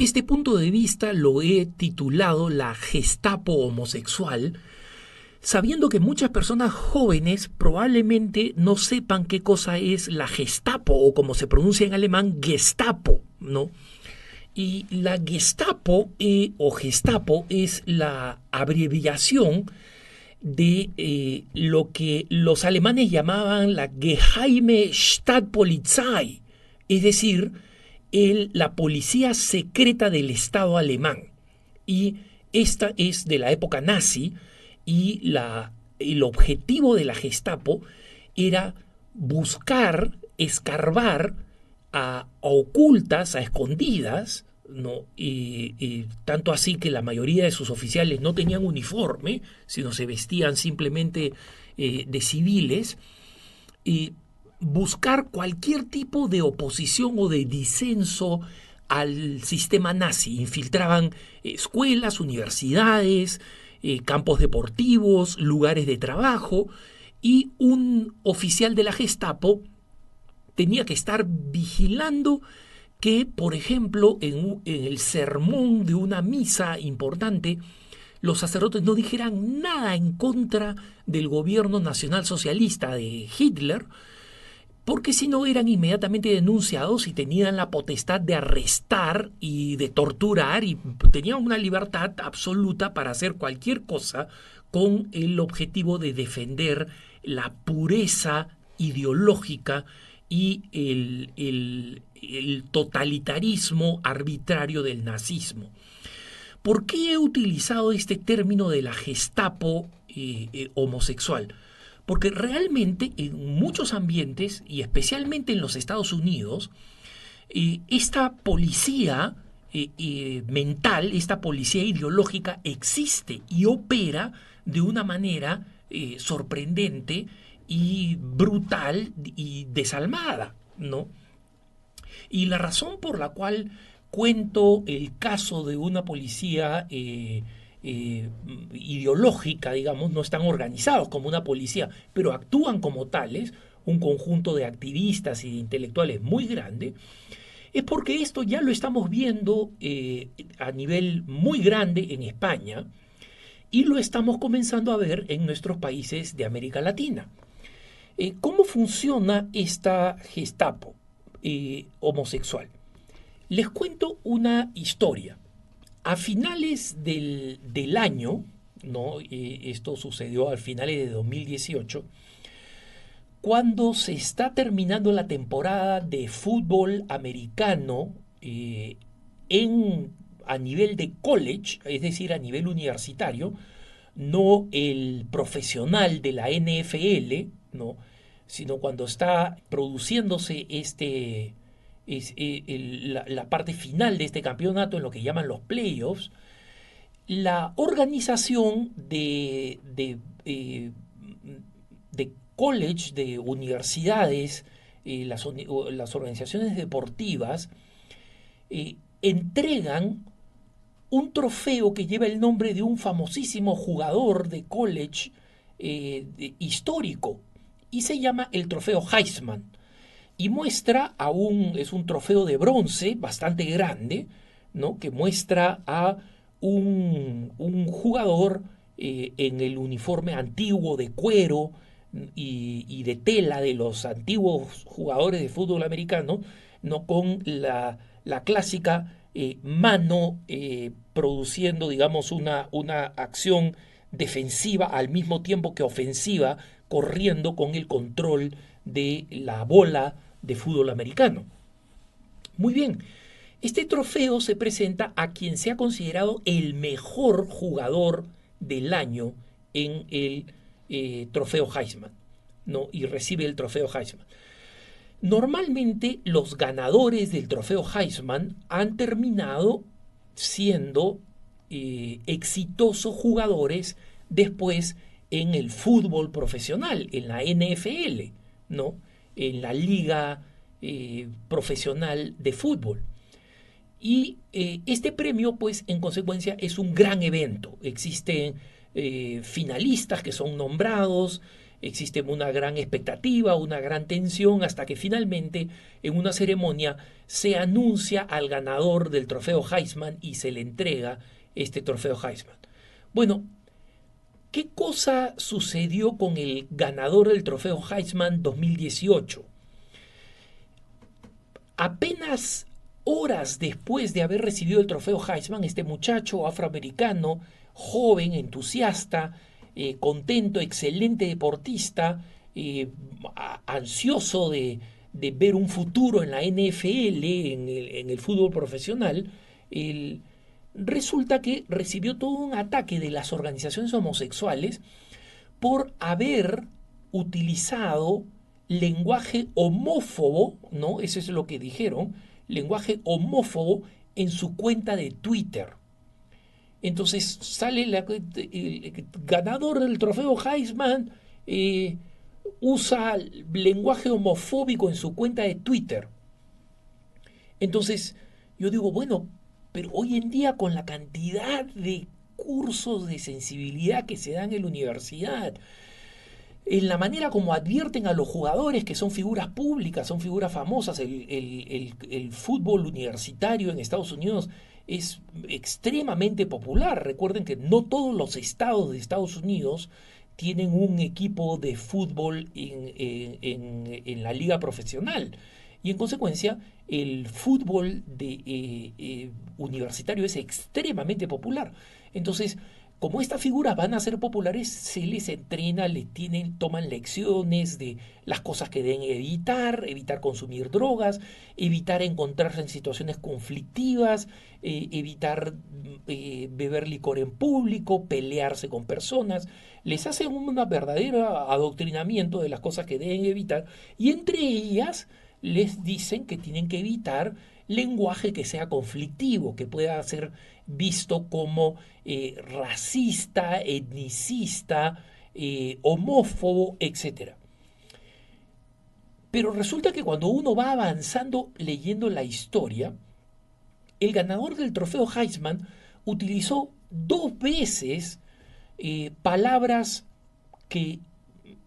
Este punto de vista lo he titulado La Gestapo homosexual, sabiendo que muchas personas jóvenes probablemente no sepan qué cosa es la Gestapo o como se pronuncia en alemán Gestapo, ¿no? Y la Gestapo o Gestapo es la abreviación de lo que los alemanes llamaban la Geheime Stadtpolizei, es decir, la policía secreta del Estado alemán. Y esta es de la época nazi y el objetivo de la Gestapo era buscar, escarbar a ocultas, a escondidas, ¿no? Tanto así que la mayoría de sus oficiales no tenían uniforme, sino se vestían simplemente de civiles, buscar cualquier tipo de oposición o de disenso al sistema nazi. Infiltraban escuelas, universidades, campos deportivos, lugares de trabajo, y un oficial de la Gestapo tenía que estar vigilando que, por ejemplo, en el sermón de una misa importante, los sacerdotes no dijeran nada en contra del gobierno nacionalsocialista de Hitler, porque si no eran inmediatamente denunciados y tenían la potestad de arrestar y de torturar, y tenían una libertad absoluta para hacer cualquier cosa con el objetivo de defender la pureza ideológica y el totalitarismo arbitrario del nazismo. ¿Por qué he utilizado este término de la Gestapo homosexual? Porque realmente en muchos ambientes, y especialmente en los Estados Unidos, esta policía mental, esta policía ideológica existe y opera de una manera sorprendente y brutal y desalmada, ¿no? Y la razón por la cual cuento el caso de una policía ideológica, digamos, no están organizados como una policía, pero actúan como tales, un conjunto de activistas y de intelectuales muy grande, es porque esto ya lo estamos viendo a nivel muy grande en España y lo estamos comenzando a ver en nuestros países de América Latina. ¿Cómo funciona esta Gestapo homosexual? Les cuento una historia. A finales del año, ¿no? Esto sucedió a finales de 2018, cuando se está terminando la temporada de fútbol americano a nivel de college, es decir, a nivel universitario, no el profesional de la NFL, ¿no? Sino cuando está produciéndose la parte final de este campeonato en lo que llaman los playoffs, la organización de college, de universidades, las organizaciones deportivas, entregan un trofeo que lleva el nombre de un famosísimo jugador de college histórico y se llama el trofeo Heisman. Y muestra es un trofeo de bronce bastante grande, ¿no? Que muestra a un jugador en el uniforme antiguo de cuero y de tela de los antiguos jugadores de fútbol americano, ¿no? Con la clásica mano produciendo, digamos, una acción defensiva al mismo tiempo que ofensiva, corriendo con el control de la bola de fútbol americano. Muy bien, este trofeo se presenta a quien se ha considerado el mejor jugador del año en el trofeo Heisman, ¿no? Y recibe el trofeo Heisman. Normalmente los ganadores del trofeo Heisman han terminado siendo exitosos jugadores después en el fútbol profesional, en la NFL, ¿no? En la liga profesional de fútbol. Y este premio, pues, en consecuencia, es un gran evento. Existen finalistas que son nombrados, existe una gran expectativa, una gran tensión, hasta que finalmente en una ceremonia se anuncia al ganador del trofeo Heisman y se le entrega este trofeo Heisman. Bueno, ¿qué cosa sucedió con el ganador del trofeo Heisman 2018? Apenas horas después de haber recibido el trofeo Heisman, este muchacho afroamericano, joven, entusiasta, contento, excelente deportista, ansioso de ver un futuro en la NFL, en el fútbol profesional, resulta que recibió todo un ataque de las organizaciones homosexuales por haber utilizado lenguaje homófobo, ¿no? Eso es lo que dijeron, lenguaje homófobo en su cuenta de Twitter. Entonces sale el ganador del trofeo Heisman, usa lenguaje homofóbico en su cuenta de Twitter. Entonces yo digo, bueno, pero hoy en día con la cantidad de cursos de sensibilidad que se dan en la universidad, en la manera como advierten a los jugadores que son figuras públicas, son figuras famosas, el fútbol universitario en Estados Unidos es extremadamente popular. Recuerden que no todos los estados de Estados Unidos tienen un equipo de fútbol en la liga profesional. Y en consecuencia, el fútbol universitario es extremadamente popular. Entonces, como estas figuras van a ser populares, se les entrena, toman lecciones de las cosas que deben evitar consumir drogas, evitar encontrarse en situaciones conflictivas, evitar beber licor en público, pelearse con personas. Les hacen un verdadero adoctrinamiento de las cosas que deben evitar y entre ellas les dicen que tienen que evitar lenguaje que sea conflictivo, que pueda ser visto como racista, etnicista, homófobo, etc. Pero resulta que cuando uno va avanzando leyendo la historia, el ganador del trofeo Heisman utilizó 2 veces palabras que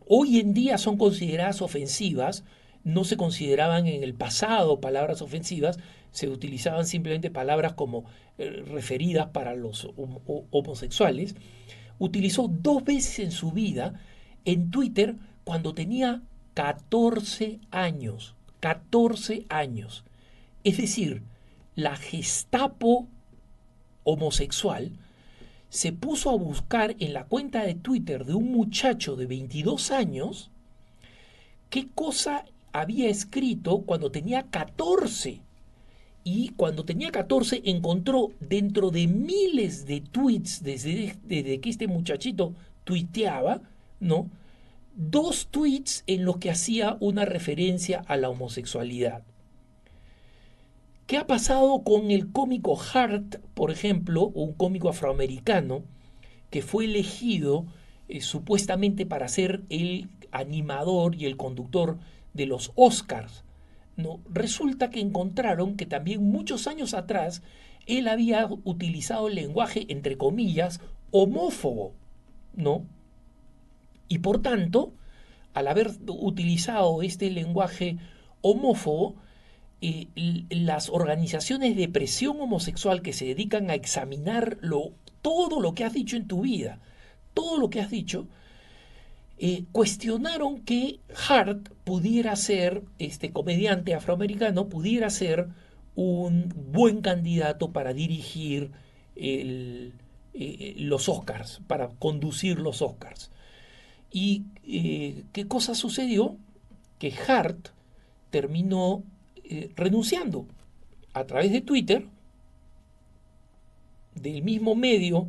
hoy en día son consideradas ofensivas, no se consideraban en el pasado palabras ofensivas, se utilizaban simplemente palabras como referidas para los homosexuales. Utilizó 2 veces en su vida en Twitter cuando tenía 14 años. 14 años. Es decir, la Gestapo homosexual se puso a buscar en la cuenta de Twitter de un muchacho de 22 años qué cosa había escrito cuando tenía 14. Y cuando tenía 14 encontró dentro de miles de tweets desde que este muchachito tuiteaba, ¿no? 2 tweets en los que hacía una referencia a la homosexualidad. ¿Qué ha pasado con el cómico Hart, por ejemplo, un cómico afroamericano que fue elegido supuestamente para ser el animador y el conductor de los Oscars? ¿No? Resulta que encontraron que también muchos años atrás él había utilizado el lenguaje, entre comillas, homófobo, ¿no? Y por tanto, al haber utilizado este lenguaje homófobo, las organizaciones de presión homosexual que se dedican a examinar todo lo que has dicho en tu vida, todo lo que has dicho, cuestionaron que Hart pudiera ser, este comediante afroamericano, pudiera ser un buen candidato para dirigir los Oscars, para conducir los Oscars. ¿Y qué cosa sucedió? Que Hart terminó renunciando a través de Twitter, del mismo medio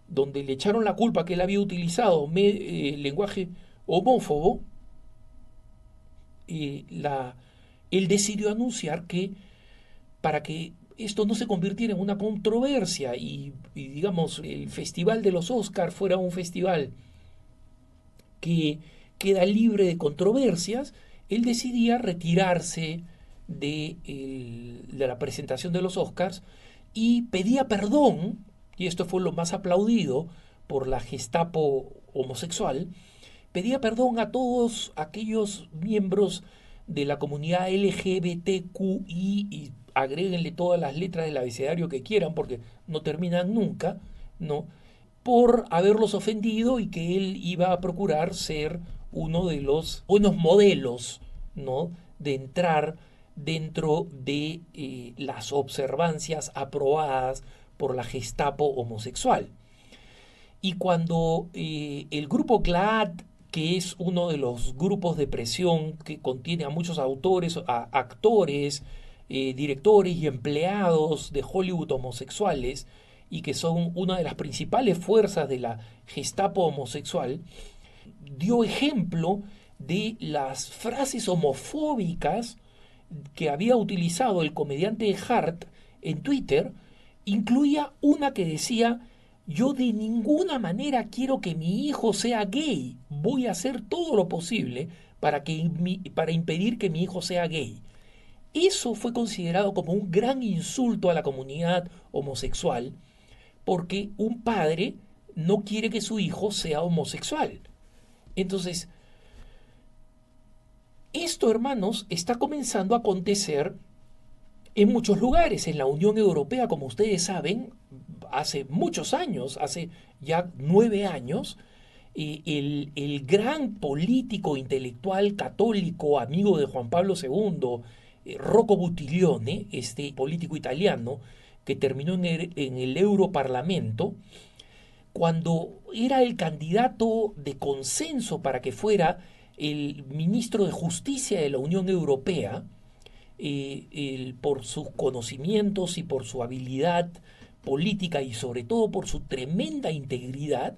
donde le echaron la culpa que él había utilizado lenguaje homófobo. Él decidió anunciar que para que esto no se convirtiera en una controversia y digamos el festival de los Oscars fuera un festival que queda libre de controversias, él decidía retirarse de la presentación de los Oscars y pedía perdón, y esto fue lo más aplaudido por la Gestapo homosexual, pedía perdón a todos aquellos miembros de la comunidad LGBTQI y agréguenle todas las letras del abecedario que quieran porque no terminan nunca, ¿no? Por haberlos ofendido y que él iba a procurar ser uno de los buenos modelos, ¿no? De entrar dentro de las observancias aprobadas por la Gestapo homosexual. Y cuando el grupo GLAAD, que es uno de los grupos de presión que contiene a muchos autores, a actores, directores y empleados de Hollywood homosexuales, y que son una de las principales fuerzas de la Gestapo homosexual, dio ejemplo de las frases homofóbicas que había utilizado el comediante Hart en Twitter. Incluía una que decía: yo de ninguna manera quiero que mi hijo sea gay, voy a hacer todo lo posible para impedir que mi hijo sea gay. Eso fue considerado como un gran insulto a la comunidad homosexual, porque un padre no quiere que su hijo sea homosexual. Entonces, esto, hermanos, está comenzando a acontecer en muchos lugares. En la Unión Europea, como ustedes saben, hace muchos años, hace ya 9 años, el gran político intelectual católico, amigo de Juan Pablo II, Rocco Buttiglione, este político italiano que terminó en el Europarlamento, cuando era el candidato de consenso para que fuera el ministro de Justicia de la Unión Europea, por sus conocimientos y por su habilidad política y sobre todo por su tremenda integridad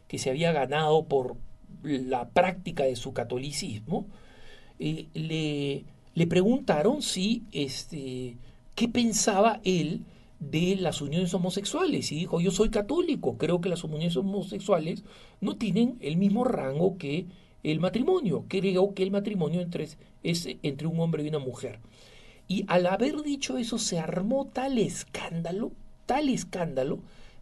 que se había ganado por la práctica de su catolicismo, le preguntaron si qué pensaba él de las uniones homosexuales y dijo: yo soy católico, creo que las uniones homosexuales no tienen el mismo rango que el matrimonio, creo que el matrimonio es entre un hombre y una mujer. Y al haber dicho eso se armó tal escándalo,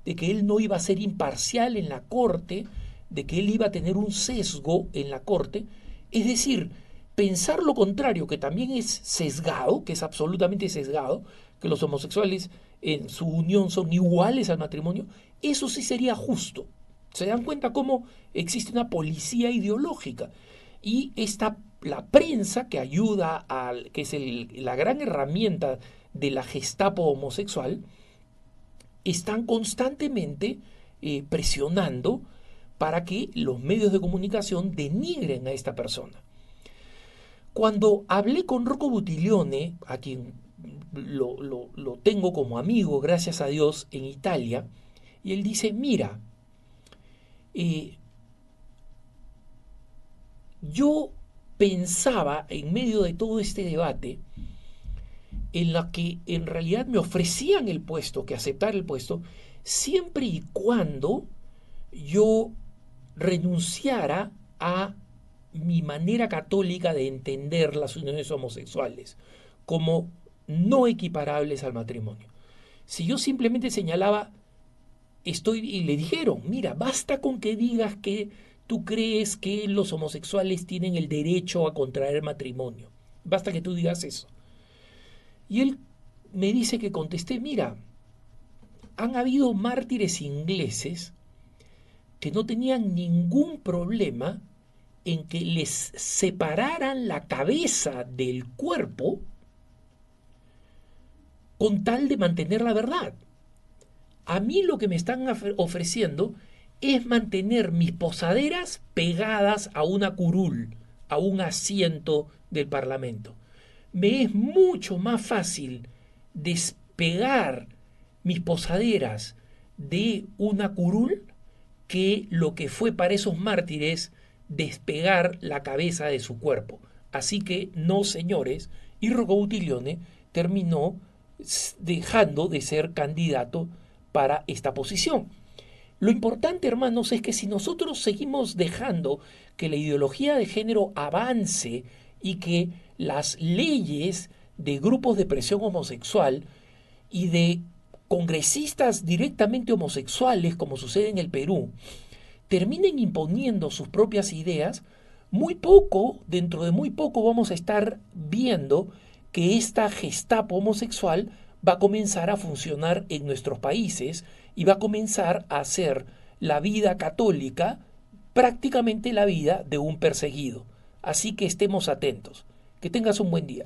de que él no iba a ser imparcial en la corte, de que él iba a tener un sesgo en la corte. Es decir, pensar lo contrario, que también es sesgado, que es absolutamente sesgado, que los homosexuales en su unión son iguales al matrimonio, eso sí sería justo. ¿Se dan cuenta cómo existe una policía ideológica? Y la prensa que ayuda que es la gran herramienta de la Gestapo homosexual, están constantemente presionando para que los medios de comunicación denigren a esta persona. Cuando hablé con Rocco Buttiglione, a quien lo tengo como amigo, gracias a Dios, en Italia, y él dice: mira, yo pensaba en medio de todo este debate en la que en realidad me ofrecían el puesto, que aceptar el puesto, siempre y cuando yo renunciara a mi manera católica de entender las uniones homosexuales como no equiparables al matrimonio. Si yo simplemente señalaba, y le dijeron: mira, basta con que digas que tú crees que los homosexuales tienen el derecho a contraer matrimonio. Basta que tú digas eso. Y él me dice que contesté: mira, han habido mártires ingleses que no tenían ningún problema en que les separaran la cabeza del cuerpo con tal de mantener la verdad. A mí lo que me están ofreciendo es mantener mis posaderas pegadas a una curul, a un asiento del Parlamento. Me es mucho más fácil despegar mis posaderas de una curul que lo que fue para esos mártires despegar la cabeza de su cuerpo. Así que no, señores, y Rocco Buttiglione terminó dejando de ser candidato para esta posición. Lo importante, hermanos, es que si nosotros seguimos dejando que la ideología de género avance y que las leyes de grupos de presión homosexual y de congresistas directamente homosexuales, como sucede en el Perú, terminen imponiendo sus propias ideas, dentro de muy poco vamos a estar viendo que esta Gestapo homosexual va a comenzar a funcionar en nuestros países y va a comenzar a hacer la vida católica prácticamente la vida de un perseguido. Así que estemos atentos. Que tengas un buen día.